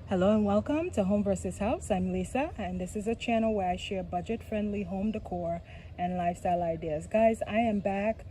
Hello and welcome to Home versus House. I'm Lisa, and this is a channel where I share budget-friendly home decor and lifestyle ideas. Guys, I am back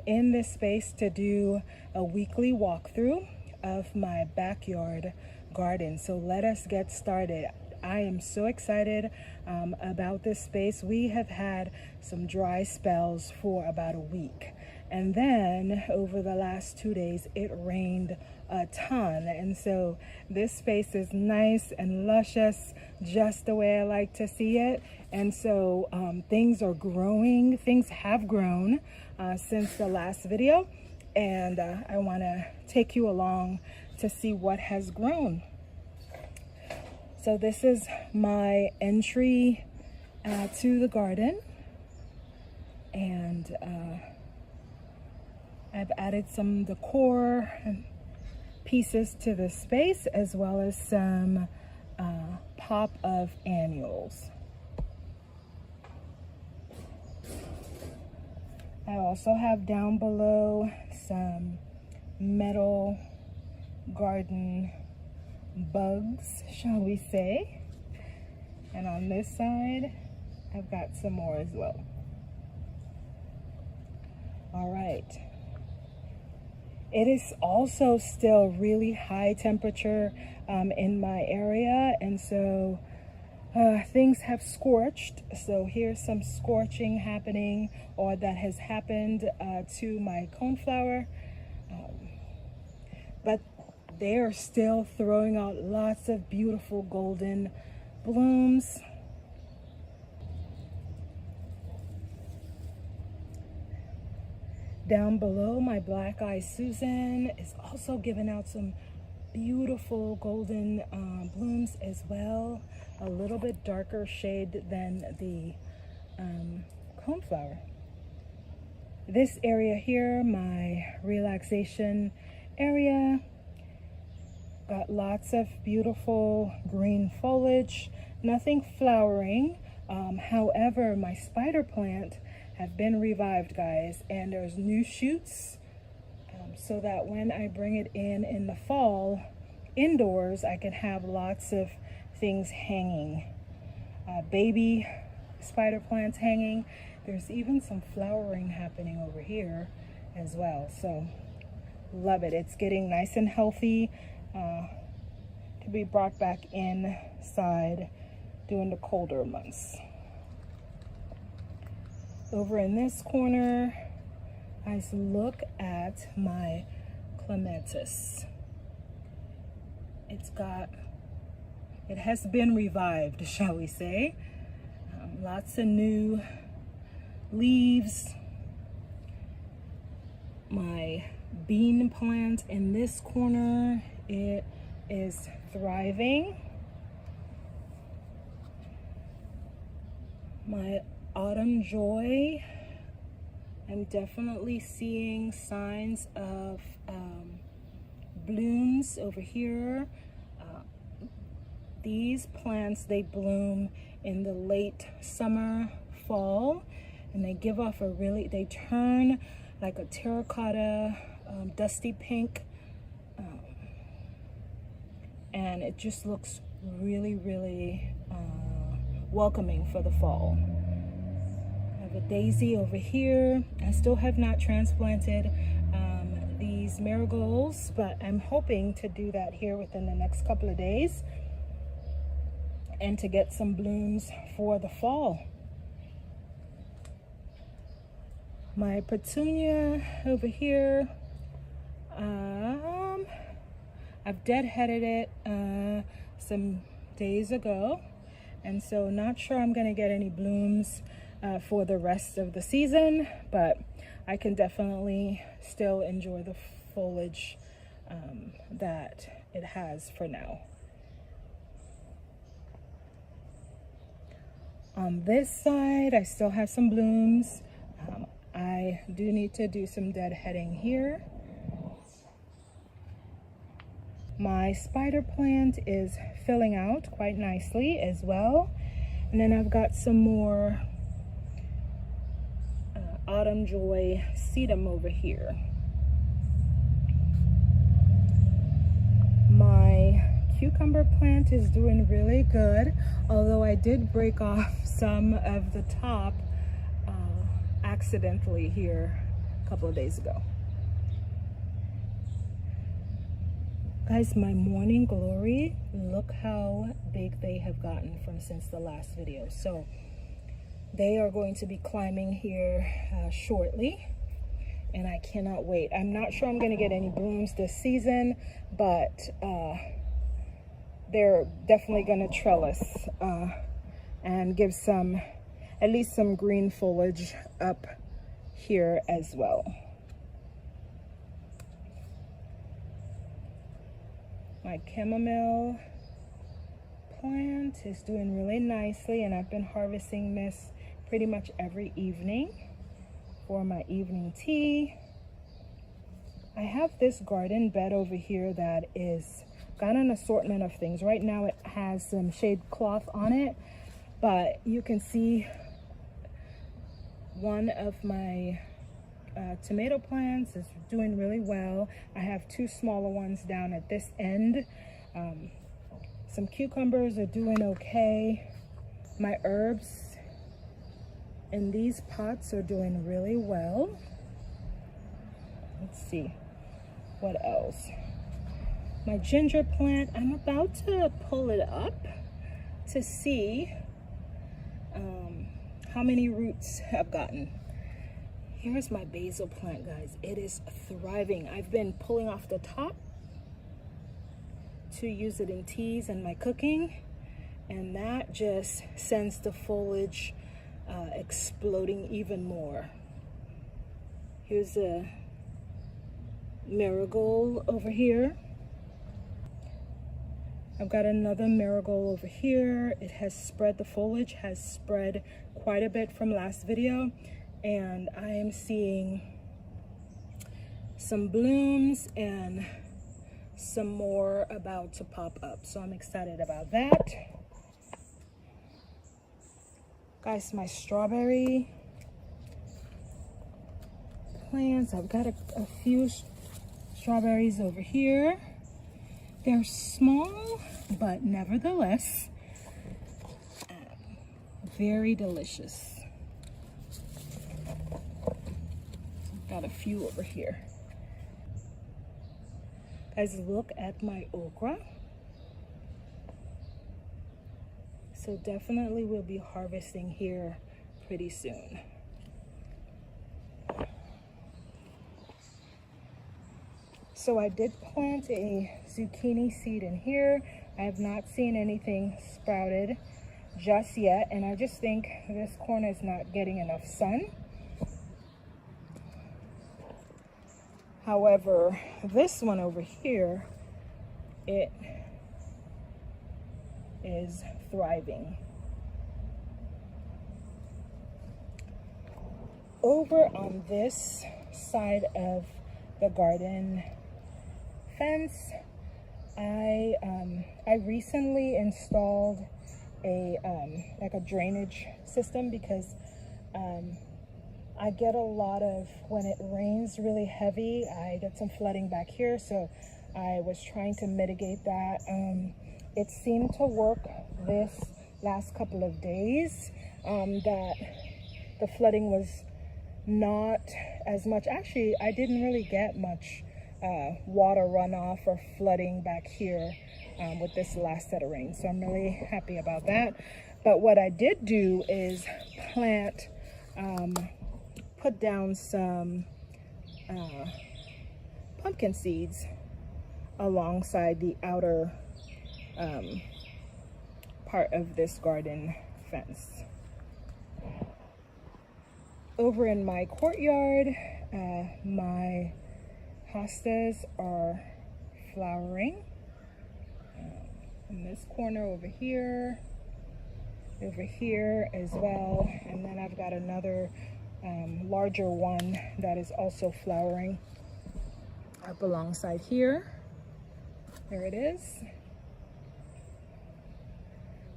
in this space to do a weekly walkthrough of my backyard garden. So let us get started. I am so excited about this space. We have had some dry spells for about a week. And then over the last 2 days, it rained a ton. And so this space is nice and luscious, just the way I like to see it. And so things are growing. Things have grown since the last video. And I want to take you along to see what has grown. So this is my entry to the garden. And I've added some decor and pieces to the space, as well as some pop of annuals. I also have down below some metal garden bugs, shall we say. And on this side, I've got some more as well. All right. It is also still really high temperature in my area, and so things have scorched. So here's some scorching happening, or that has happened to my coneflower. But they are still throwing out lots of beautiful golden blooms. Down below, my black eye Susan is also giving out some beautiful golden blooms as well. A little bit darker shade than the coneflower. This area here, my relaxation area, got lots of beautiful green foliage, nothing flowering. However, my spider plant have been revived, guys, and there's new shoots so that when I bring it in the fall indoors, I can have lots of things hanging, baby spider plants hanging. There's even some flowering happening over here as well, so love it. It's getting nice and healthy to be brought back inside during the colder months. Over in this corner, I look at my clematis. It has been revived, shall we say. Lots of new leaves. My bean plant in this corner, it is thriving. My autumn joy, I'm definitely seeing signs of blooms over here. These plants, they bloom in the late summer, fall, and they give off they turn like a terracotta, dusty pink, and it just looks really, really welcoming for the fall. A daisy over here. I still have not transplanted these marigolds, but I'm hoping to do that here within the next couple of days and to get some blooms for the fall. My petunia over here, I've deadheaded it some days ago, and so not sure I'm gonna get any blooms for the rest of the season, but I can definitely still enjoy the foliage that it has for now. On this side, I still have some blooms. I do need to do some deadheading here. My spider plant is filling out quite nicely as well. And then I've got some more autumn joy sedum over here. My cucumber plant is doing really good, although I did break off some of the top accidentally here a couple of days ago. Guys, my morning glory, look how big they have gotten from since the last video. So they are going to be climbing here shortly, and I cannot wait. I'm not sure I'm going to get any blooms this season, but they're definitely going to trellis and give some, at least some green foliage up here as well. My chamomile plant is doing really nicely, and I've been harvesting this pretty much every evening for my evening tea. I have this garden bed over here that is got an assortment of things. Right now it has some shade cloth on it, but you can see one of my tomato plants is doing really well. I have two smaller ones down at this end. Some cucumbers are doing okay. My herbs in these pots are doing really well. Let's see what else. My ginger plant, I'm about to pull it up to see how many roots I've gotten. Here's my basil plant, guys. It is thriving. I've been pulling off the top to use it in teas and my cooking, and that just sends the foliage exploding even more. Here's a marigold over here. I've got another marigold over here. It has spread, the foliage has spread quite a bit from last video, and I am seeing some blooms and some more about to pop up, so I'm excited about that. Guys, my strawberry plants, I've got a few strawberries over here. They're small, but nevertheless very delicious. Got a few over here. Guys, look at my okra. So definitely we'll be harvesting here pretty soon. So I did plant a zucchini seed in here. I have not seen anything sprouted just yet, and I just think this corner is not getting enough sun. However, this one over here, it is thriving. Over on this side of the garden fence, I recently installed a like a drainage system, because I get a lot of, when it rains really heavy, I get some flooding back here, so I was trying to mitigate that. It seemed to work this last couple of days, that the flooding was not as much. Actually, I didn't really get much water runoff or flooding back here with this last set of rain, so I'm really happy about that. But what I did do is plant, put down some pumpkin seeds alongside the outer part of this garden fence. Over in my courtyard, my hostas are flowering. In this corner over here as well, and then I've got another larger one that is also flowering up alongside here. There it is.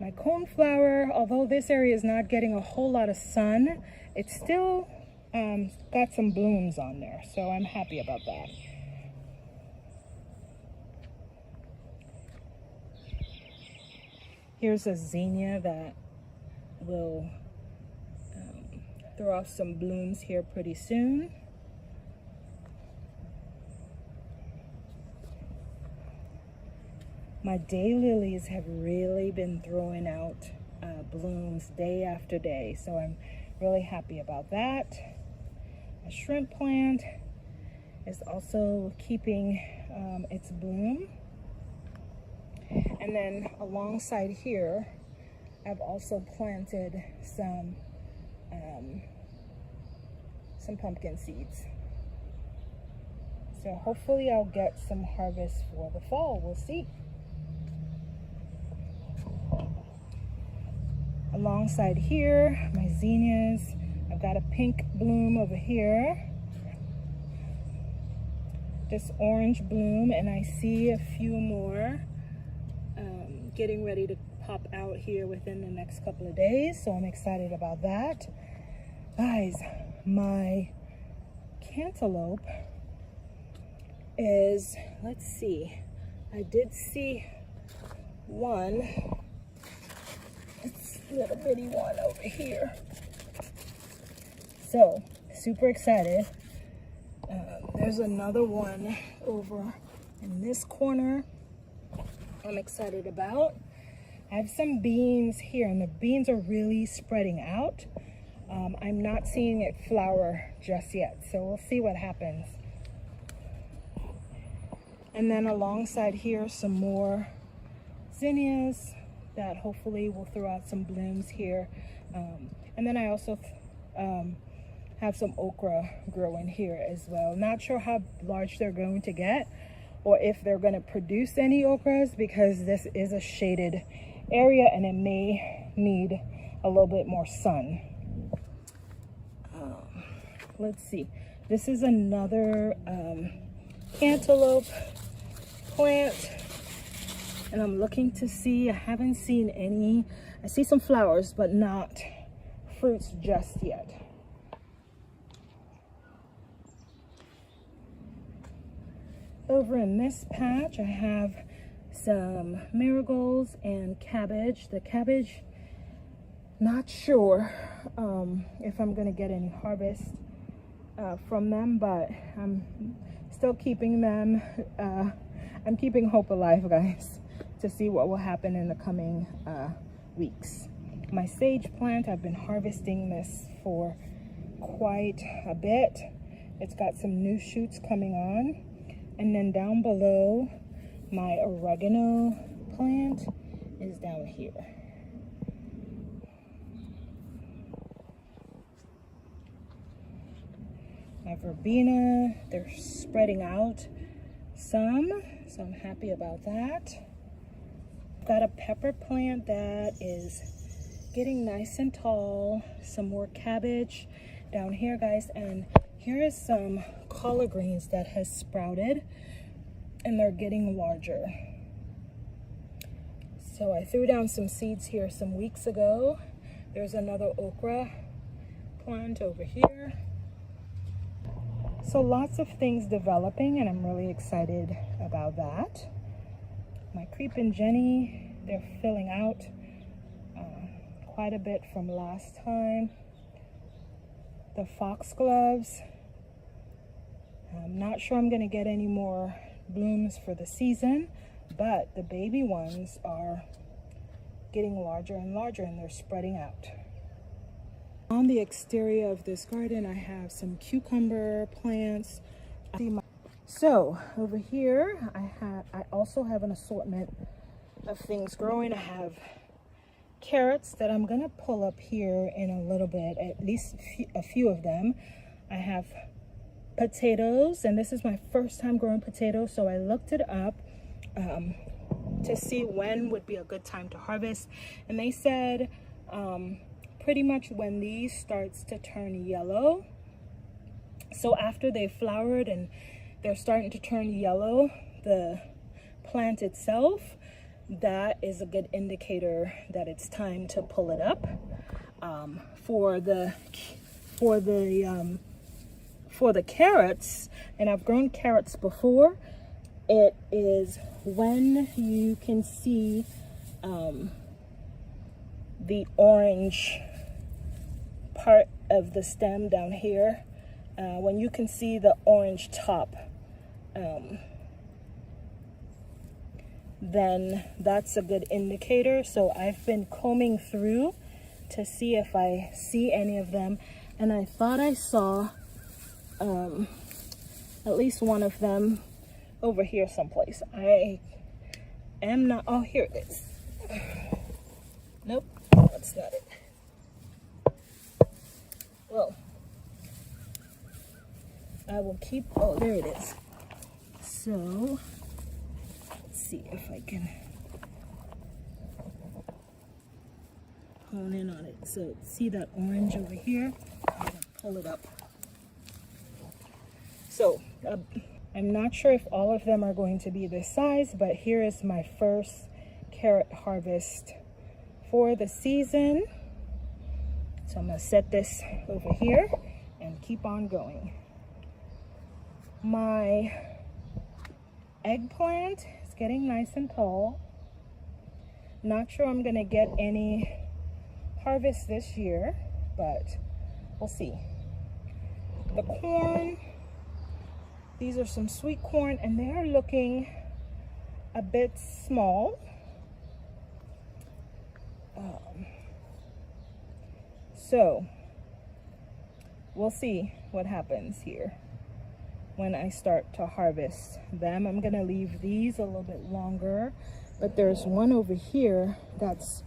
My coneflower, although this area is not getting a whole lot of sun, it's still got some blooms on there, so I'm happy about that. Here's a zinnia that will throw off some blooms here pretty soon. My daylilies have really been throwing out blooms day after day, so I'm really happy about that. A shrimp plant is also keeping its bloom. And then alongside here, I've also planted some pumpkin seeds. So hopefully I'll get some harvest for the fall. We'll see. Alongside here, my zinnias. I've got a pink bloom over here. This orange bloom, and I see a few more getting ready to pop out here within the next couple of days, so I'm excited about that. Guys, my cantaloupe is, let's see, I did see one, it's a little bitty one over here. So, super excited. There's another one over in this corner I'm excited about. I have some beans here, and the beans are really spreading out. I'm not seeing it flower just yet, so we'll see what happens. And then alongside here, some more zinnias that hopefully will throw out some blooms here. And then I also have some okra growing here as well. Not sure how large they're going to get, or if they're going to produce any okras, because this is a shaded area and it may need a little bit more sun. Let's see. This is another cantaloupe plant, and I'm looking to see, I haven't seen any, I see some flowers but not fruits just yet. Over in this patch, I have some marigolds and cabbage. The cabbage, not sure if I'm gonna get any harvest from them, but I'm still keeping them. I'm keeping hope alive, guys, to see what will happen in the coming weeks. My sage plant, I've been harvesting this for quite a bit. It's got some new shoots coming on. And then down below, my oregano plant is down here. My verbena, they're spreading out some, so I'm happy about that. I've got a pepper plant that is getting nice and tall. Some more cabbage down here, guys, and here is some collard greens that has sprouted, and they're getting larger. So I threw down some seeds here some weeks ago. There's another okra plant over here. So lots of things developing, and I'm really excited about that. My creeping Jenny, they're filling out quite a bit from last time. The foxgloves, I'm not sure I'm going to get any more blooms for the season, but the baby ones are getting larger and larger, and they're spreading out. On the exterior of this garden, I have some cucumber plants. So over here, I also have an assortment of things growing. I have carrots that I'm gonna pull up here in a little bit, at least a few of them. I have potatoes, and this is my first time growing potatoes, so I looked it up to see when would be a good time to harvest, and they said pretty much when these starts to turn yellow. So after they flowered and they're starting to turn yellow, the plant itself, that is a good indicator that it's time to pull it up. For the carrots, and I've grown carrots before, it is when you can see the orange part of the stem down here. When you can see the orange top, then that's a good indicator. So I've been combing through to see if I see any of them, and I thought I saw at least one of them over here someplace. I am not, oh, here it is. Nope, that's not it. Well, I will keep, oh, there it is. So, let's see if I can hone in on it. So, see that orange over here? I'm gonna pull it up. So, I'm not sure if all of them are going to be this size, but here is my first carrot harvest for the season. So I'm gonna set this over here and keep on going. My eggplant is getting nice and tall. Not sure I'm gonna get any harvest this year, but we'll see. The corn, these are some sweet corn, and they are looking a bit small. So we'll see what happens here when I start to harvest them. I'm gonna leave these a little bit longer, but there's one over here that's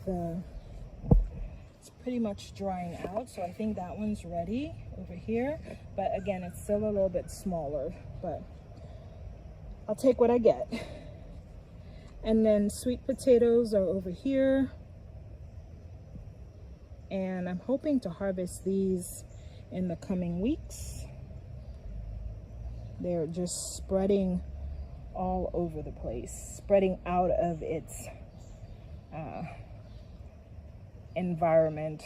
it's pretty much drying out, so I think that one's ready over here. But again, it's still a little bit smaller, but I'll take what I get. And then sweet potatoes are over here, and I'm hoping to harvest these in the coming weeks. They're just spreading all over the place, spreading out of its environment.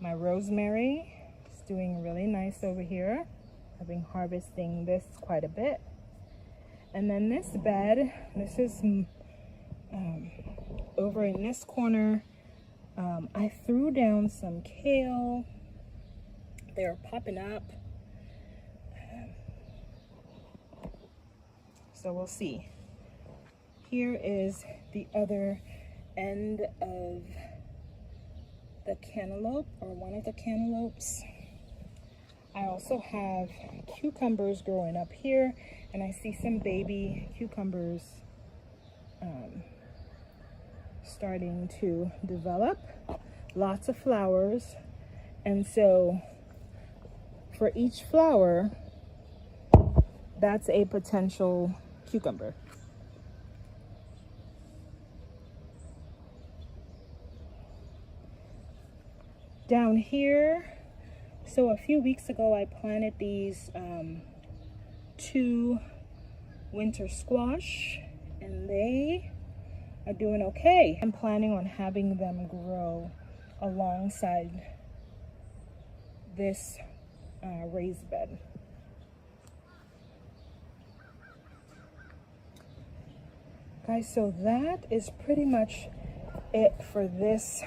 My rosemary is doing really nice over here. I've been harvesting this quite a bit. And then this bed, this is over in this corner. I threw down some kale. They're popping up. So we'll see. Here is the other end of the cantaloupe, or one of the cantaloupes. I also have cucumbers growing up here, and I see some baby cucumbers starting to develop. Lots of flowers, and so for each flower, that's a potential cucumber. Down here, so a few weeks ago I planted these 2 winter squash, and they are doing okay. I'm planning on having them grow alongside this raised bed. Guys, so that is pretty much it for this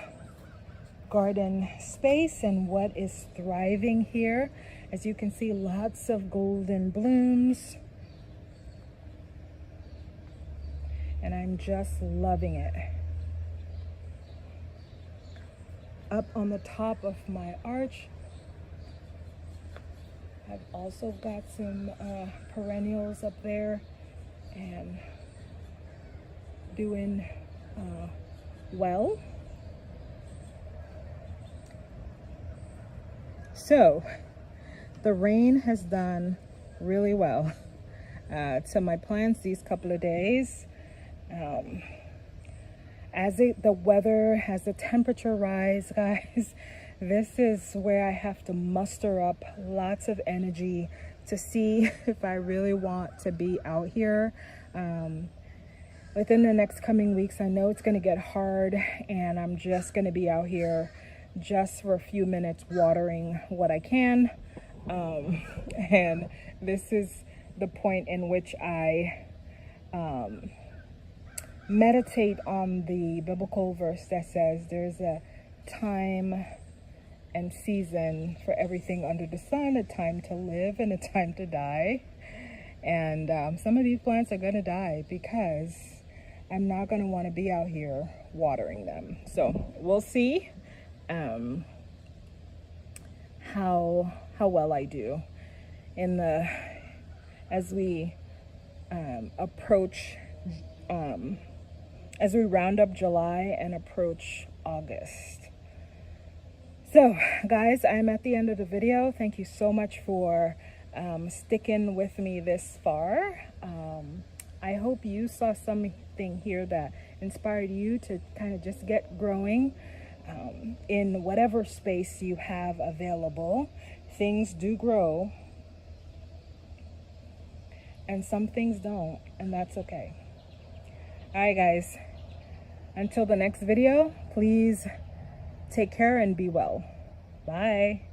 garden space and what is thriving here. As you can see, lots of golden blooms, and I'm just loving it. Up on the top of my arch, I've also got some perennials up there and doing well. So the rain has done really well to my plants these couple of days. As the weather, as the temperature rise, guys, this is where I have to muster up lots of energy to see if I really want to be out here. Within the next coming weeks, I know it's going to get hard, and I'm just going to be out here just for a few minutes watering what I can. And this is the point in which I meditate on the biblical verse that says there's a time and season for everything under the sun, a time to live and a time to die. And some of these plants are going to die because I'm not going to want to be out here watering them. So we'll see how well I do in the as we approach as we round up July and approach August. So guys, I'm at the end of the video. Thank you so much for sticking with me this far. I hope you saw something here that inspired you to kind of just get growing in whatever space you have available. Things do grow and some things don't, and that's okay. All right guys, until the next video, please take care and be well. Bye.